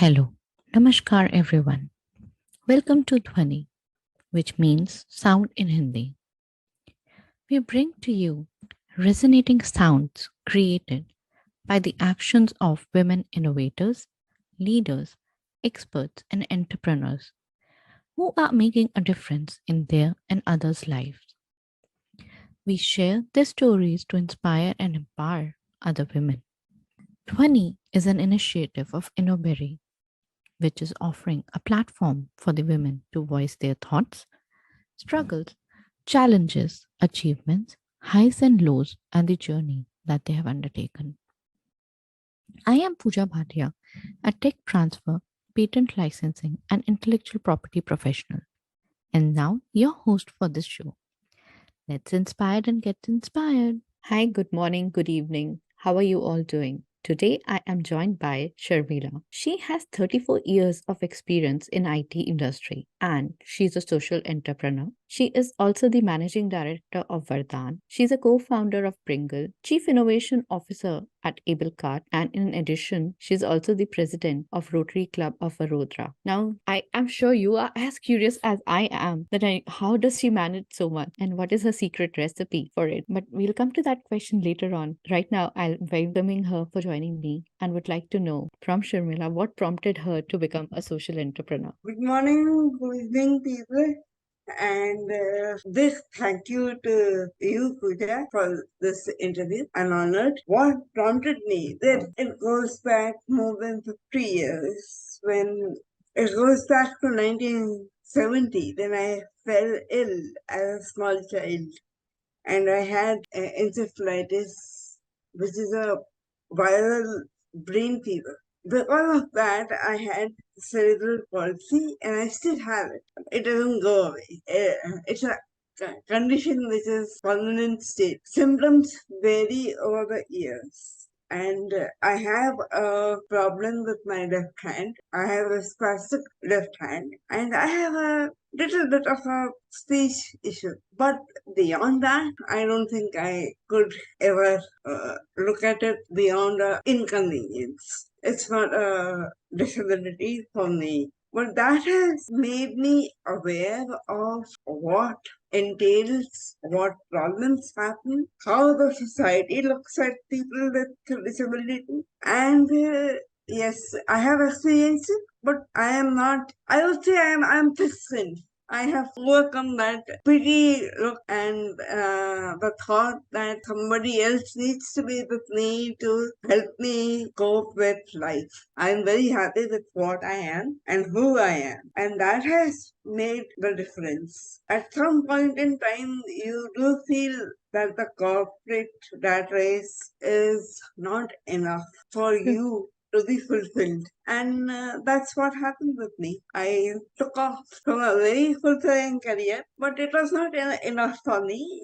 Hello, Namaskar everyone. Welcome to Dhwani, which means sound in Hindi. We bring to you resonating sounds created by the actions of women innovators, leaders, experts, and entrepreneurs who are making a difference in their and others' lives. We share their stories to inspire and empower other women. Dhwani is an initiative of Innoberry, which is offering a platform for the women to voice their thoughts, struggles, challenges, achievements, highs and lows, and the journey that they have undertaken. I am Pooja Bhatia, a tech transfer, patent licensing, and intellectual property professional, and now your host for this show. Let's inspire and get inspired. Hi, good morning, good evening. How are you all doing? Today I am joined by Sharmila. She has 34 years of experience in IT industry and she's a social entrepreneur. She is also the managing director of Vardhan. She's a co-founder of Pringle, chief innovation officer at Abelcart, and in addition, she's also the president of Rotary Club of Vadodara. Now, I am sure you are as curious as I am how does she manage so much and what is her secret recipe for it? But we'll come to that question later on. Right now, I'll welcoming her for joining me and would like to know from Sharmila what prompted her to become a social entrepreneur. Good morning, good evening, people. And this thank you to you, Pooja, for this interview. I'm honored. What prompted me? That it goes back more than 50 years when it goes back to 1970. Then I fell ill as a small child and I had encephalitis, which is a viral brain fever. Because of that, I had cerebral palsy, and I still have it. It doesn't go away. It's a condition which is permanent state. Symptoms vary over the years. And I have a problem with my left hand. I have a spastic left hand, and I have a little bit of a speech issue. But beyond that, I don't think I could ever look at it beyond a inconvenience. It's not a disability for me. But that has made me aware of what entails, what problems happen, how the society looks at people with disability, and yes, I have experienced it, but I am not. I would say I am persistent. I have overcome that pity look and the thought that somebody else needs to be with me to help me cope with life. I am very happy with what I am and who I am, and that has made the difference. At some point in time, you do feel that the corporate rat race is not enough for True. you to be fulfilled. And that's what happened with me. I took off from a very fulfilling career, but it was not enough for me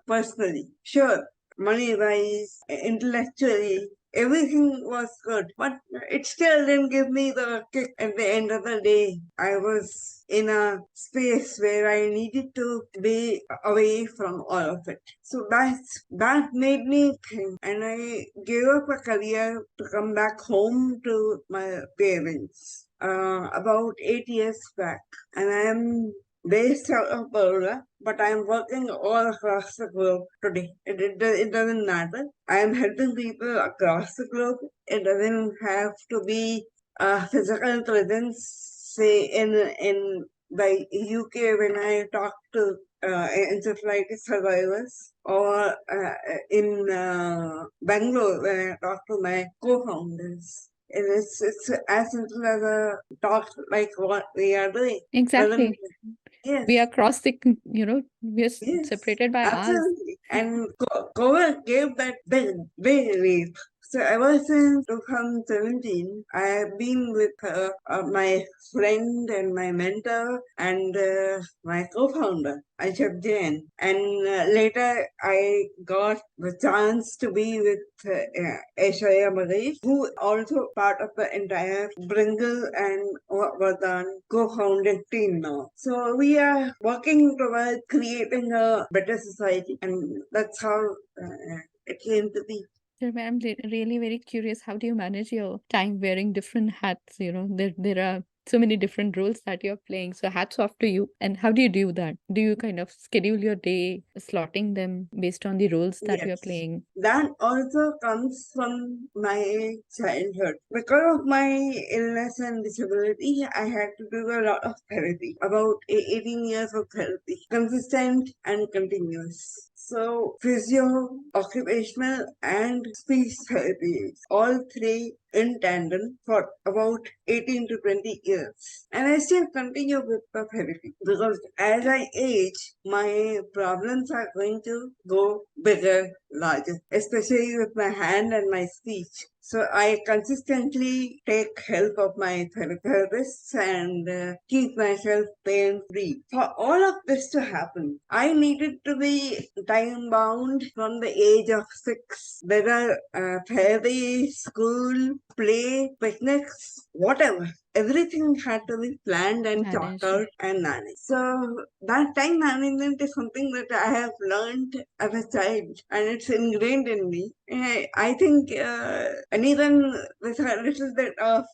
personally. Sure, money wise, intellectually, everything was good, but it still didn't give me the kick at the end of the day. I was in a space where I needed to be away from all of it. So that made me think, and I gave up a career to come back home to my parents about 8 years back, and I am based out of Baroda, but I am working all across the globe today. It doesn't matter. I am helping people across the globe. It doesn't have to be a physical presence. Say in the UK when I talk to encephalitis survivors, or in Bangalore when I talk to my co-founders. It's as simple as a talk like what we are doing. Doesn't Exactly. We are Yes, cross the, we are yes, separated by hours. absolutely. And COVID gave that big leap. So ever since 2017, I have been with my friend and my mentor and my co-founder, Ajab Jain. And later I got the chance to be with Aishwarya Marais, who also part of the entire Bringle and Vardhan co-founded team now. So we are working towards creating a better society, and that's how it came to be. Sharma, I'm really very curious. How do you manage your time wearing different hats? There are so many different roles that you're playing. So hats off to you. And how do you do that? Do you kind of schedule your day, slotting them based on the roles that you're Yes, playing? that also comes from my childhood. Because of my illness and disability, I had to do a lot of therapy, about 18 years of therapy, consistent and continuous. So, physio, occupational, and speech therapies, all three in tandem for about 18 to 20 years. And I still continue with the therapy because as I age, my problems are going to go bigger, larger, especially with my hand and my speech. So I consistently take help of my therapists and keep myself pain free. For all of this to happen, I needed to be time bound from the age of 6. There are therapy, school, play, picnics, whatever. Everything had to be planned and chalked Managed. out and managed. So that time management is something that I have learned as a child, and it's ingrained in me. I think anyone with a little bit of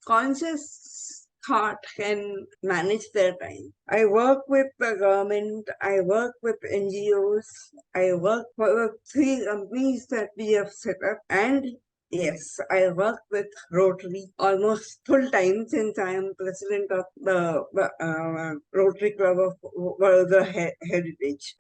conscious thought can manage their time. I work with the government, I work with NGOs, I work for the three companies that we have set up, and yes, I work with Rotary almost full time since I am president of the Rotary Club of Heritage.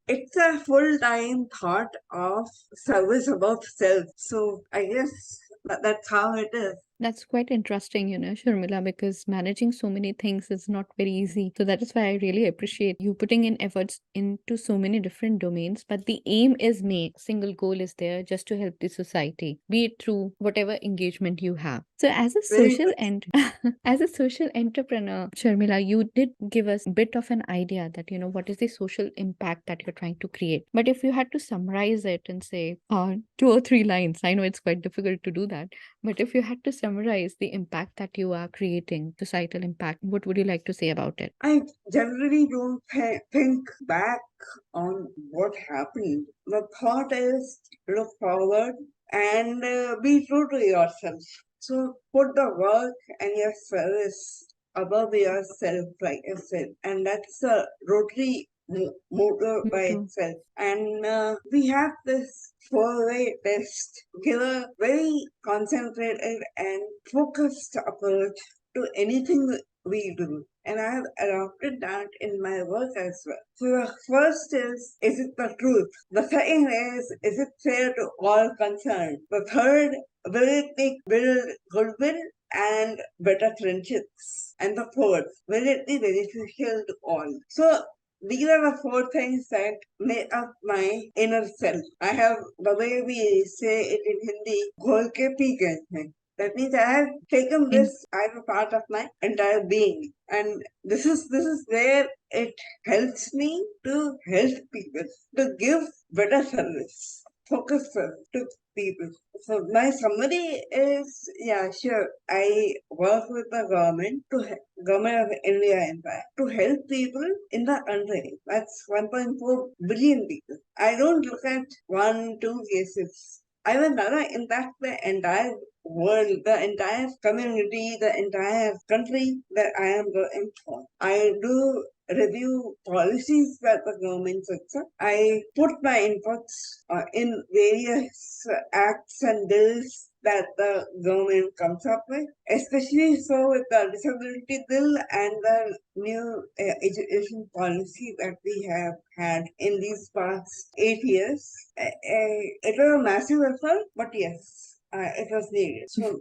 It's a full time thought of service above self. So I guess that's how it is. That's quite interesting, Sharmila, because managing so many things is not very easy. So that is why I really appreciate you putting in efforts into so many different domains. But the aim is made, single goal is there just to help the society, be it through whatever engagement you have. So as a Very social good. and as a social entrepreneur, Sharmila, you did give us a bit of an idea that, what is the social impact that you're trying to create. But if you had to summarize it and say 2 or 3 lines, I know it's quite difficult to do that, but if you had to summarize the impact that you are creating, societal impact, what would you like to say about it? I generally don't think back on what happened. The thought is look forward and be true to yourself. So put the work and your service above yourself, like I said, and that's a Rotary motor by Motto. itself. And we have this 4-way test, give a very concentrated and focused approach to anything we do. And I have adopted that in my work as well. So the first is it the truth? The second is it fair to all concerned? The third, will it build goodwill and better friendships? And the fourth, will it be beneficial to all? So these are the four things that make up my inner self. I have, the way we say it in Hindi, घोल के P गए हैं. That means I have taken In this as a part of my entire being, and this is where it helps me to help people, to give better service, focus service to people. So my summary is, yeah, sure. I work with the government government of India, in fact, to help people in the country. That's 1.4 billion people. I don't look at one, two cases. I will never impact the entire world, the entire community, the entire country that I am going for. I do review policies that the government sets up. I put my inputs in various acts and bills that the government comes up with, especially so with the disability bill and the new education policy that we have had in these past 8 years. It was a massive effort, but yes. It was needed. So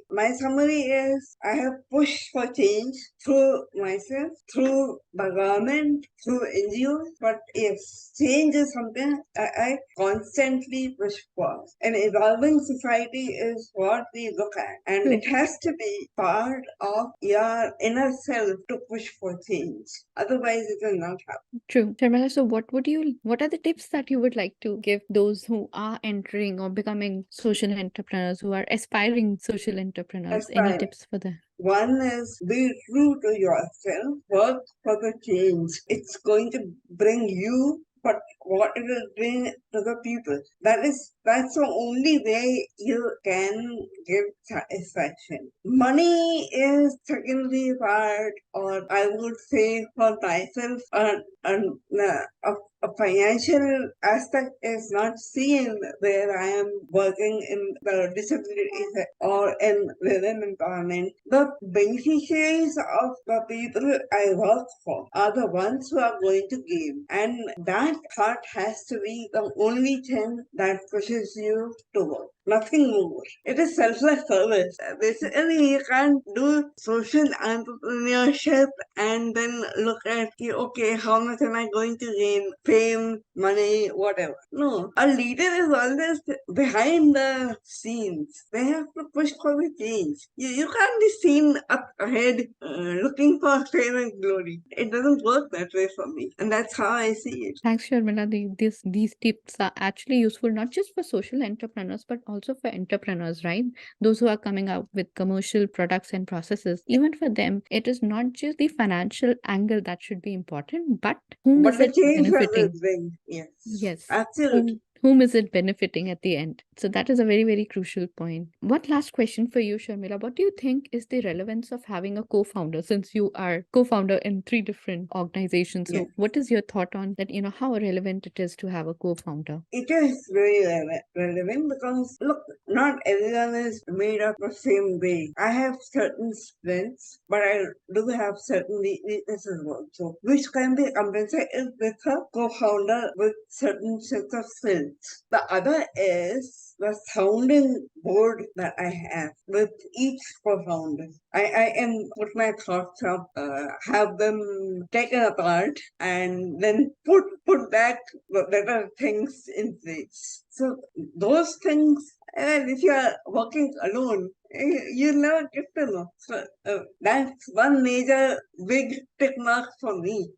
my summary is I have pushed for change through myself, through the government, through NGOs. But yes, change is something I constantly push for. An evolving society is what we look at, and true, it has to be part of your inner self to push for change. Otherwise, it will not happen. true. Sharmila, so what are the tips that you would like to give those who are entering or becoming social entrepreneurs, who are aspiring social entrepreneurs? Any Aspire. tips for them? One is be true to yourself, work for the change. It's going to bring you, but what it will bring to the people. That is That's the only way you can give satisfaction. Money is secondary part, or I would say for myself, a financial aspect is not seen where I am working in the disability or in women empowerment. The beneficiaries of the people I work for are the ones who are going to gain, and that part has to be the only thing that pushes you to work. Nothing more. It is selfless service. Basically, you can't do social entrepreneurship and then look at, okay, how much am I going to gain? Fame, money, whatever. No. A leader is always behind the scenes. They have to push for the change. You can't be seen up ahead looking for fame and glory. It doesn't work that way for me. And that's how I see it. Thanks, Sharmila. These tips are actually useful not just for social entrepreneurs, but also for entrepreneurs, right? Those who are coming out with commercial products and processes. Even for them, it is not just the financial angle that should be important, but whom But is the it change that will benefiting? bring, yes, Yes. absolutely. Whom is it benefiting at the end? So that is a very, very crucial point. One last question for you, Sharmila. What do you think is the relevance of having a co-founder, since you are co-founder in three different organizations? Yeah. So what is your thought on that, how relevant it is to have a co-founder? It is very relevant because look, not everyone is made up the same way. I have certain strengths, but I do have certain weaknesses also, which can be compensated with a co-founder with certain sets of skills. The other is the sounding board that I have with each co-founder. I can put my thoughts up, have them taken apart, and then put back the better things in place. So those things, and if you are working alone, you never get to know. So that's one major big tick mark for me.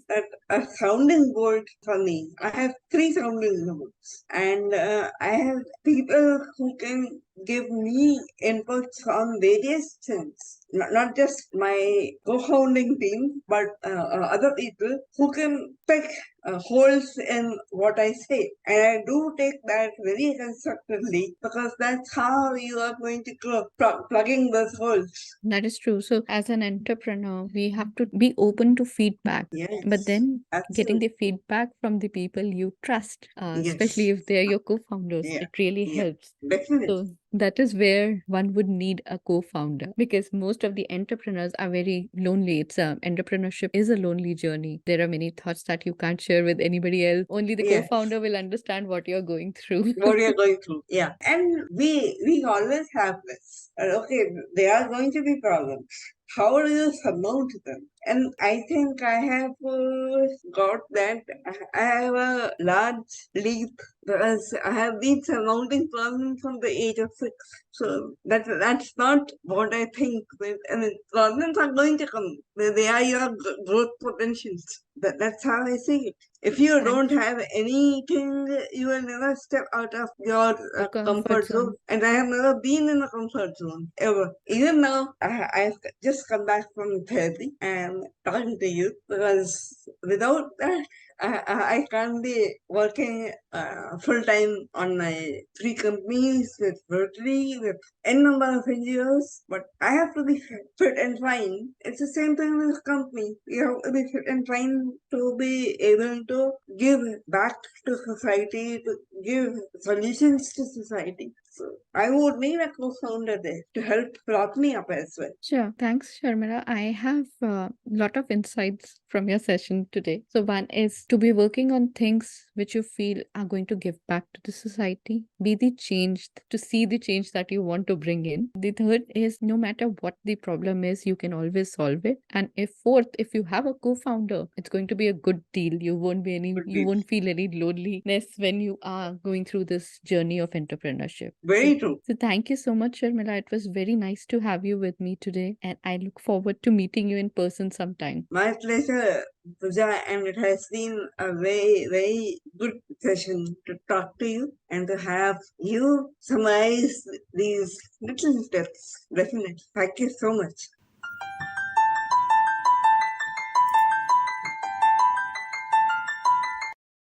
That a sounding board for me. I have three sounding boards, and I have people who can give me inputs on various things. Not just my co-founding team, but other people who can pick holes in what I say. And I do take that very constructively because that's how you are going to go plugging those holes. That is true. So, as an entrepreneur, we have to be open to feedback, but Yes, then getting absolutely. the feedback from the people you trust, especially Yes. if they're your co founders, Yeah. it really Yeah. helps. Definitely. So, that is where one would need a co founder because most of the entrepreneurs are very lonely. Entrepreneurship is a lonely journey. There are many thoughts that you can't share with anybody else. Only the co Yes. founder will understand what you're going through. What you're going through. Yeah. And we always have this. Okay, there are going to be problems. How do you surmount them? And I think I have got that. I have a large leap because I have been surmounting problems from the age of 6. So that's not what I think. I mean, problems are going to come. They are your growth potentials. That's how I see it. If you don't Thanks. have anything, you will never step out of your Your comfort comfort zone. zone. And I have never been in a comfort zone ever. Even now, I've just come back from therapy and talking to you because without that, I can't be working full time on my three companies with Rotary, with N number of NGOs. But I have to be fit and fine. It's the same thing with company. You have to be fit and fine to be able to give back to society, to give solutions to society. So I would need a co-founder there to help prop me up as well. Sure. Thanks, Sharmila. I have a lot of insights from your session today. So, one is to be working on things which you feel are going to give back to the society, be the change, to see the change that you want to bring in. The third is no matter what the problem is, you can always solve it. And if fourth, if you have a co-founder, it's going to be a good deal. Good You deal. won't feel any loneliness when you are going through this journey of entrepreneurship. Very true. So thank you so much, Sharmila. It was very nice to have you with me today, and I look forward to meeting you in person sometime. My pleasure, Pooja, and it has been a very, very good session to talk to you and to have you summarize these little steps. Definitely. Thank you so much.